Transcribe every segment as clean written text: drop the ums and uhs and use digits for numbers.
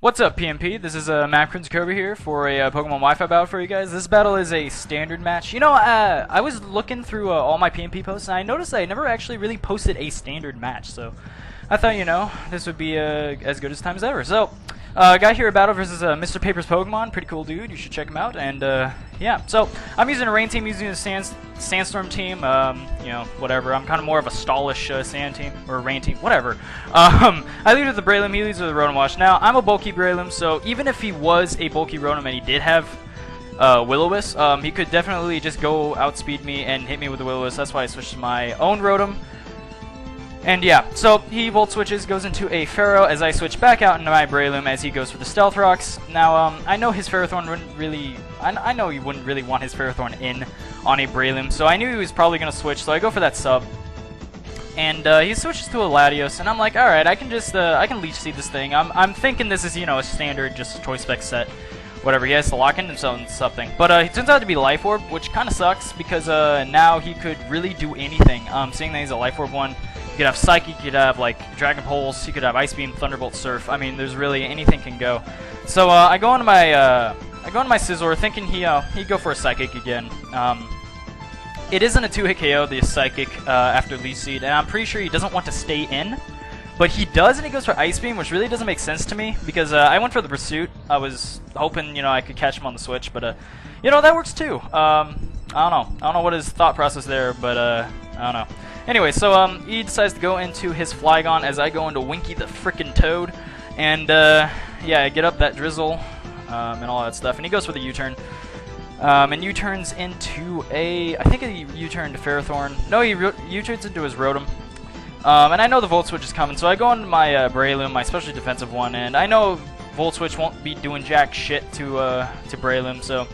What's up, PMP? This is MapCRimSoNCobRa here for a Pokemon Wi-Fi battle for you guys. This battle is a standard match. You know, I was looking through all my PMP posts, and I noticed I never actually really posted a standard match. So I thought, you know, this would be as good as time as ever. So, got here a battle versus MrPaperPokemon. Pretty cool dude. You should check him out. And yeah, so I'm using a rain team, using a sandstorm team. You know, whatever. I'm kind of more of a stallish sand team or rain team, whatever. I lead with the Breloom. He leads with the Rotom Wash. Now I'm a bulky Breloom, so even if he was a bulky Rotom and he did have Will-O-Wisp, he could definitely just go outspeed me and hit me with the Will-O-Wisp. That's why I switched to my own Rotom. And yeah, so he Volt switches, goes into a Pharaoh as I switch back out into my Breloom as he goes for the Stealth Rocks. Now, I know his Ferrothorn wouldn't really... I know he wouldn't really want his Ferrothorn in on a Breloom, so I knew he was probably going to switch, so I go for that sub. And he switches to a Latios, and I'm like, alright, I can just, I can Leech Seed this thing. I'm thinking this is, you know, a standard, just Choice Spec set. Whatever, he has to lock in himself into something. But he turns out to be Life Orb, which kind of sucks, because now he could really do anything. Seeing that he's a Life Orb one, you could have Psychic, you could have, like, Dragon Pulse, you could have Ice Beam, Thunderbolt, Surf. I mean, there's really anything can go. So I go into my Scizor, thinking he'd go for a Psychic again. It isn't a 2-hit KO, the Psychic, after Leech Seed, and I'm pretty sure he doesn't want to stay in. But he does, and he goes for Ice Beam, which really doesn't make sense to me, because I went for the Pursuit. I was hoping, you know, I could catch him on the switch, but, you know, that works too. I don't know what his thought process there, but, I don't know. Anyway, so, he decides to go into his Flygon as I go into Winky the frickin' Toad, and, yeah, I get up that Drizzle, and all that stuff, and he goes for the U-turn. And U-turns into I think he U-turned to Ferrothorn. No, he U-turns into his Rotom. And I know the Volt Switch is coming, so I go into my Breloom, my specially defensive one, and I know Volt Switch won't be doing jack shit to Breloom, so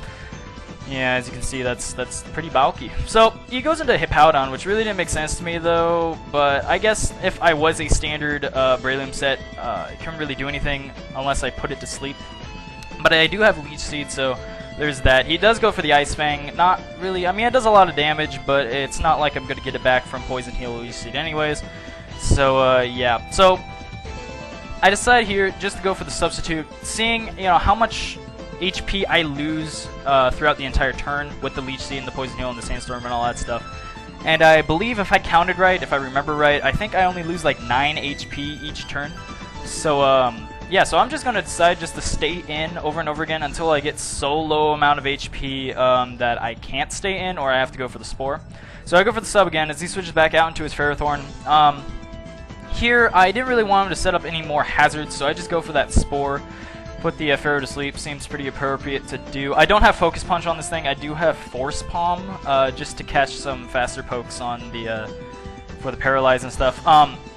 yeah, as you can see, that's pretty bulky. So he goes into Hippowdon, which really didn't make sense to me though, but I guess if I was a standard Breloom set, it couldn't really do anything unless I put it to sleep. But I do have Leech Seed, so there's that. He does go for the Ice Fang. Not really. I mean, it does a lot of damage, but it's not like I'm going to get it back from Poison Heal or Leech Seed anyways. So, yeah. So, I decide here just to go for the Substitute, seeing, you know, how much HP I lose throughout the entire turn with the Leech Seed and the Poison Heal and the Sandstorm and all that stuff. And I believe if I counted right, if I remember right, I think I only lose like 9 HP each turn. So, yeah, so I'm just going to decide just to stay in over and over again until I get so low amount of HP that I can't stay in or I have to go for the Spore. So I go for the sub again as he switches back out into his Ferrothorn. Here, I didn't really want him to set up any more hazards, so I just go for that Spore. Put the Pharaoh to sleep. Seems pretty appropriate to do. I don't have Focus Punch on this thing. I do have Force Palm just to catch some faster pokes on the for the Paralyze and stuff.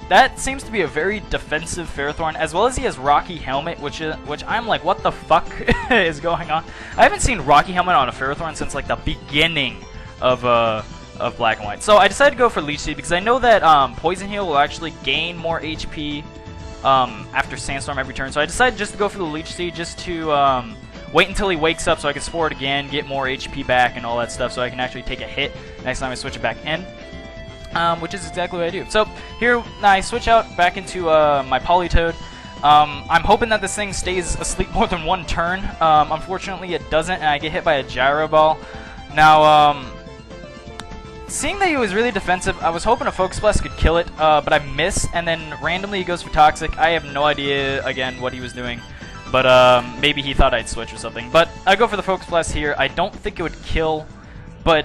That seems to be a very defensive Ferrothorn, as well as he has Rocky Helmet, which I'm like, what the fuck is going on? I haven't seen Rocky Helmet on a Ferrothorn since like the beginning of Black and White. So I decided to go for Leech Seed because I know that Poison Heal will actually gain more HP after Sandstorm every turn. So I decided just to go for the Leech Seed just to wait until he wakes up so I can Spore it again, get more HP back and all that stuff, so I can actually take a hit next time I switch it back in. Which is exactly what I do. So here I switch out back into my Politoed. I'm hoping that this thing stays asleep more than one turn. Unfortunately it doesn't, and I get hit by a Gyro Ball. Now, seeing that he was really defensive, I was hoping a Focus Blast could kill it, but I miss, and then randomly he goes for Toxic. I have no idea, again, what he was doing, but maybe he thought I'd switch or something. But I go for the Focus Blast here. I don't think it would kill, but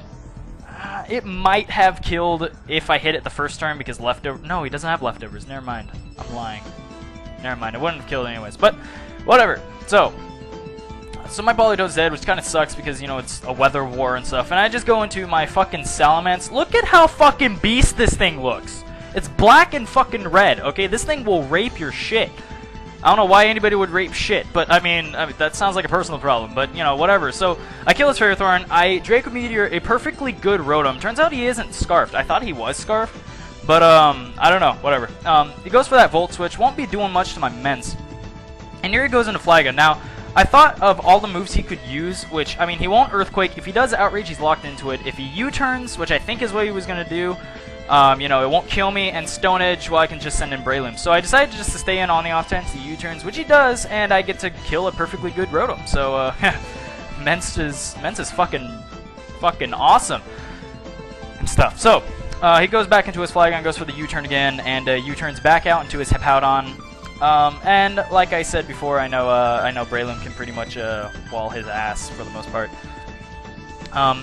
it might have killed if I hit it the first turn because leftover. No, he doesn't have leftovers. Never mind. I'm lying. Never mind. It wouldn't have killed anyways. But whatever. So my Politoed's dead, which kind of sucks because, you know, it's a weather war and stuff. And I just go into my fucking Salamence. Look at how fucking beast this thing looks. It's black and fucking red. Okay, this thing will rape your shit. I don't know why anybody would rape shit, but I mean that sounds like a personal problem, but you know, whatever. So I kill his Ferrothorn, I Draco Meteor, a perfectly good Rotom. Turns out he isn't Scarfed. I thought he was Scarfed, but I don't know, whatever. He goes for that Volt Switch, won't be doing much to my Mence. And here he goes into Flygon. Now, I thought of all the moves he could use, which, I mean, he won't Earthquake. If he does Outrage, he's locked into it. If he U-turns, which I think is what he was going to do, You know, it won't kill me, and Stone Edge, well, I can just send in Breloom. So I decided just to stay in on the off chance he U-turns, which he does, and I get to kill a perfectly good Rotom. So, Mence is fucking awesome and stuff. So, he goes back into his Flygon, goes for the U-turn again, and U-turns back out into his Hippowdon. And like I said before, I know Breloom can pretty much wall his ass for the most part.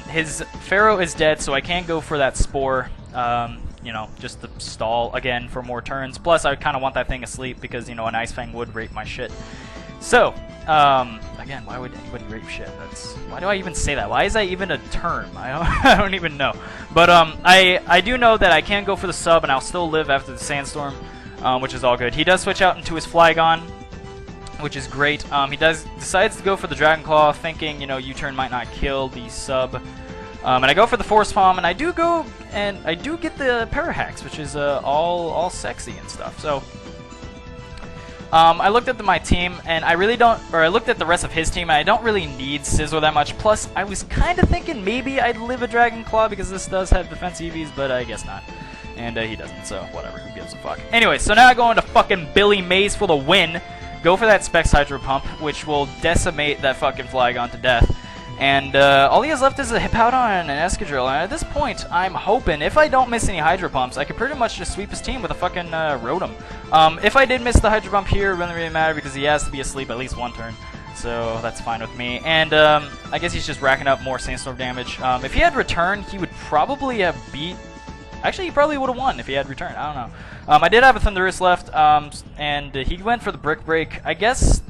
His Pharaoh is dead, so I can't go for that Spore. You know, just to stall again for more turns. Plus, I kind of want that thing asleep because, you know, an Ice Fang would rape my shit. So, again, why would anybody rape shit? Why do I even say that? Why is that even a term? I don't even know. But I do know that I can go for the sub and I'll still live after the Sandstorm, which is all good. He does switch out into his Flygon, which is great. He decides to go for the Dragon Claw, thinking, you know, U-turn might not kill the sub. And I go for the Force Palm, and I do get the Parahax, which is all sexy and stuff. So I looked at my team, and I looked at the rest of his team, and I don't really need Scizor that much. Plus, I was kind of thinking maybe I'd live a Dragon Claw because this does have defense EVs, but I guess not. And he doesn't, so whatever, who gives a fuck. Anyway, so now I go into fucking Billy Mays for the win. Go for that Specs Hydro Pump, which will decimate that fucking Flygon to death. And all he has left is a Hippowdon and an Escadrille. And at this point, I'm hoping, if I don't miss any Hydro Pumps, I could pretty much just sweep his team with a fucking Rotom. If I did miss the Hydro Pump here, it wouldn't really matter because he has to be asleep at least one turn. So that's fine with me. And I guess he's just racking up more Sandstorm damage. If he had Return, he would probably have beat... Actually, he probably would have won if he had Return. I don't know. I did have a Thundurus left, and he went for the Brick Break. I guess...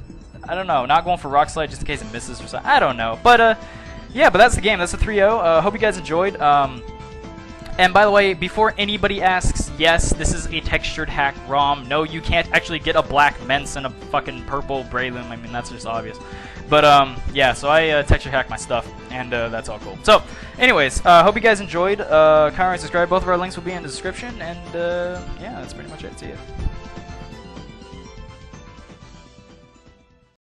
I don't know, not going for Rock Slide just in case it misses or something. I don't know. But, yeah, but that's the game. That's a 3-0. Hope you guys enjoyed. And by the way, before anybody asks, yes, this is a textured hack ROM. No, you can't actually get a black Mence and a fucking purple Breloom. I mean, that's just obvious. But, yeah, so I texture hack my stuff, and that's all cool. So, anyways, hope you guys enjoyed. Comment and subscribe. Both of our links will be in the description, and, yeah, that's pretty much it. See ya.